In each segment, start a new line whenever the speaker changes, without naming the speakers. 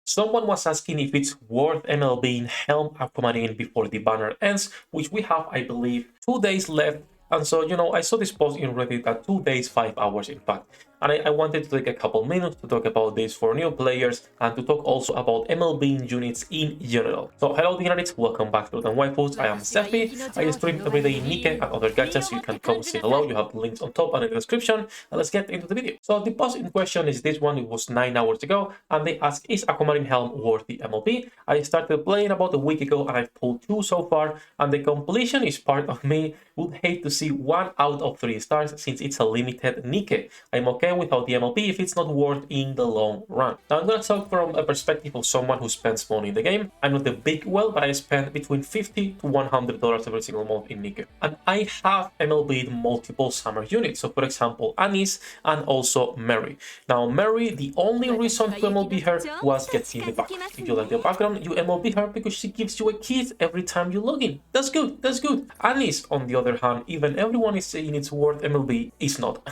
Someone was asking if it's worth MLB Helm Aquamarine before the banner ends, which we have, I believe, 2 days left. And so, I saw this post in Reddit at 2 days, 5 hours, in fact. And I wanted to take a couple minutes to talk about this for new players and to talk also about MLB units in general. So hello Dignarites, welcome back to the Waifus. I am Steffi. I stream every day Nikke and other gachas, so you can come say hello. You have links on top and in the description. And let's get into the video. So the post in question is this one. It was 9 hours ago, and they ask, is Aquamarine Helm worth the MLB? I started playing about a week ago and I've pulled 2 so far, and the completion is part of me. Would hate to see 1 out of 3 stars since it's a limited nikke. I'm okay without the MLB if it's not worth in the long run. Now I'm gonna talk from a perspective of someone who spends money in the game. I'm not a big well, but I spend between $50 to $100 every single month in nikke. And I have MLB'd multiple summer units. So for example, Anis and also Mary. Now Mary, the only reason to MLB her was getting the background. If you like the background, you MLB her because she gives you a kit every time you log in. That's good, that's good. Anis, on the other hand, even everyone is saying it's worth MLB, is not.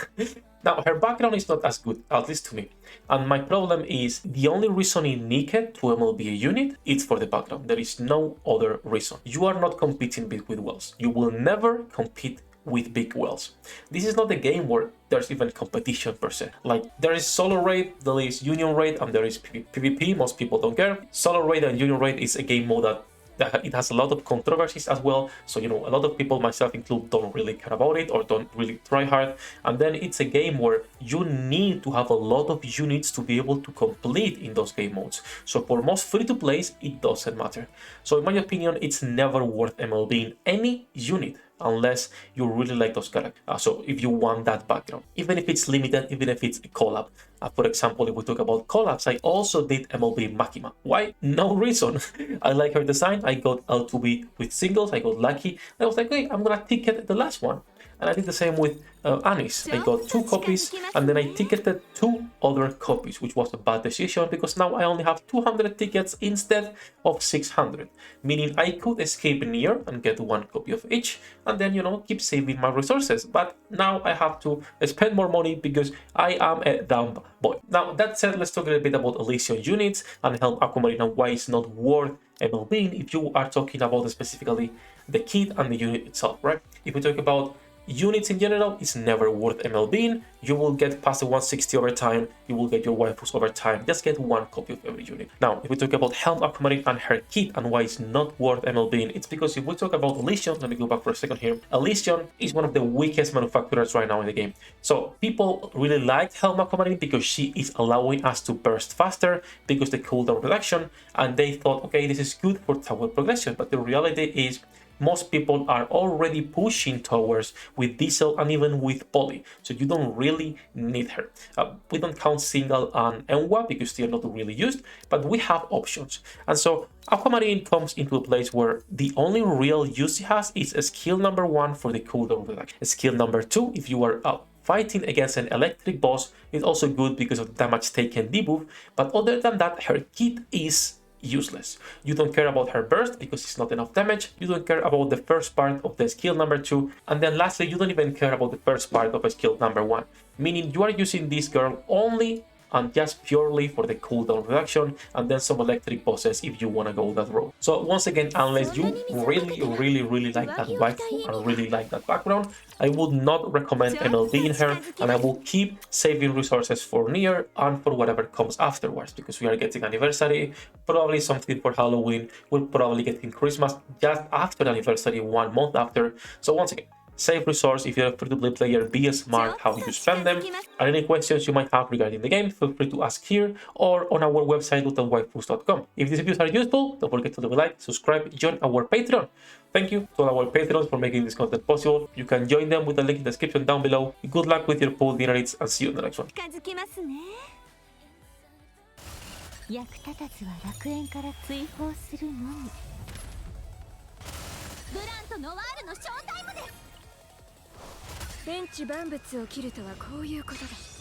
Now, her background is not as good, at least to me. And my problem is the only reason in nikke to MLB a unit is for the background. There is no other reason. You are not competing with wells. You will never compete with big wells. This is not a game where there's even competition per se. Like, there is solo raid, there is union raid, and there is PvP. Most people don't care. Solo raid and union raid is a game mode that it has a lot of controversies as well, so a lot of people, myself included, don't really care about it or don't really try hard. And then it's a game where you need to have a lot of units to be able to complete in those game modes. So for most free-to-plays, it doesn't matter. So in my opinion, it's never worth MLBing any unit unless you really like those characters. So if you want that background, even if it's limited, even if it's a collab. For example, if we talk about collabs, I also did MLB Makima. Why? No reason. I like her design. I got L2B with singles. I got lucky. And I was like, hey, I'm gonna ticket the last one. And I did the same with Anis. I got 2 copies and then I ticketed 2 other copies, which was a bad decision because now I only have 200 tickets instead of 600. Meaning I could escape near and get 1 copy of each and then, keep saving my resources. But now I have to spend more money because I am a dumb boy. Now, that said, let's talk a little bit about Elysian units and Helm Aquamarine and why it's not worth MLB if you are talking about specifically the kit and the unit itself, right? If we talk about units in general, it's never worth MLBing. You will get past the 160 over time, you will get your waifus over time. Just get 1 copy of every unit. Now, if we talk about Helm Aquamarine and her kit and why it's not worth MLBing, it's because if we talk about Elysian, let me go back for a second here. Elysian is one of the weakest manufacturers right now in the game. So people really liked Helm Aquamarine because she is allowing us to burst faster because the cooldown reduction, and they thought, okay, this is good for tower progression. But the reality is, most people are already pushing towers with diesel and even with poly, so you don't really need her. We don't count single and Enwa because they are not really used, but we have options. And so Aquamarine comes into a place where the only real use it has is a skill number 1 for the cooldown reduction. Skill number 2, if you are fighting against an electric boss, is also good because of the damage taken debuff, but other than that, her kit is useless. You don't care about her burst because it's not enough damage. You don't care about the first part of the skill number 2, and then lastly, you don't even care about the first part of a skill number 1, meaning you are using this girl only and just purely for the cooldown reduction and then some electric bosses if you want to go that road. So once again, unless you really like that waifu and really like that background, I would not recommend MLBing her, and I will keep saving resources for near and for whatever comes afterwards, because we are getting anniversary, probably something for Halloween, we're probably getting Christmas just after anniversary, 1 month after. So once again, save resource. If you're a free-to-play player, be smart how you spend them. And any questions you might have regarding the game, feel free to ask here or on our website, waifus.com. If these videos are useful, don't forget to leave a like, subscribe, join our Patreon. Thank you to all our Patreons for making this content possible. You can join them with the link in the description down below. Good luck with your pool dinner, and see you in the next one.
役立たずは楽園から追放するのみ。ブランとノワールのショータイムです。天地万物を切るとはこういうことだ。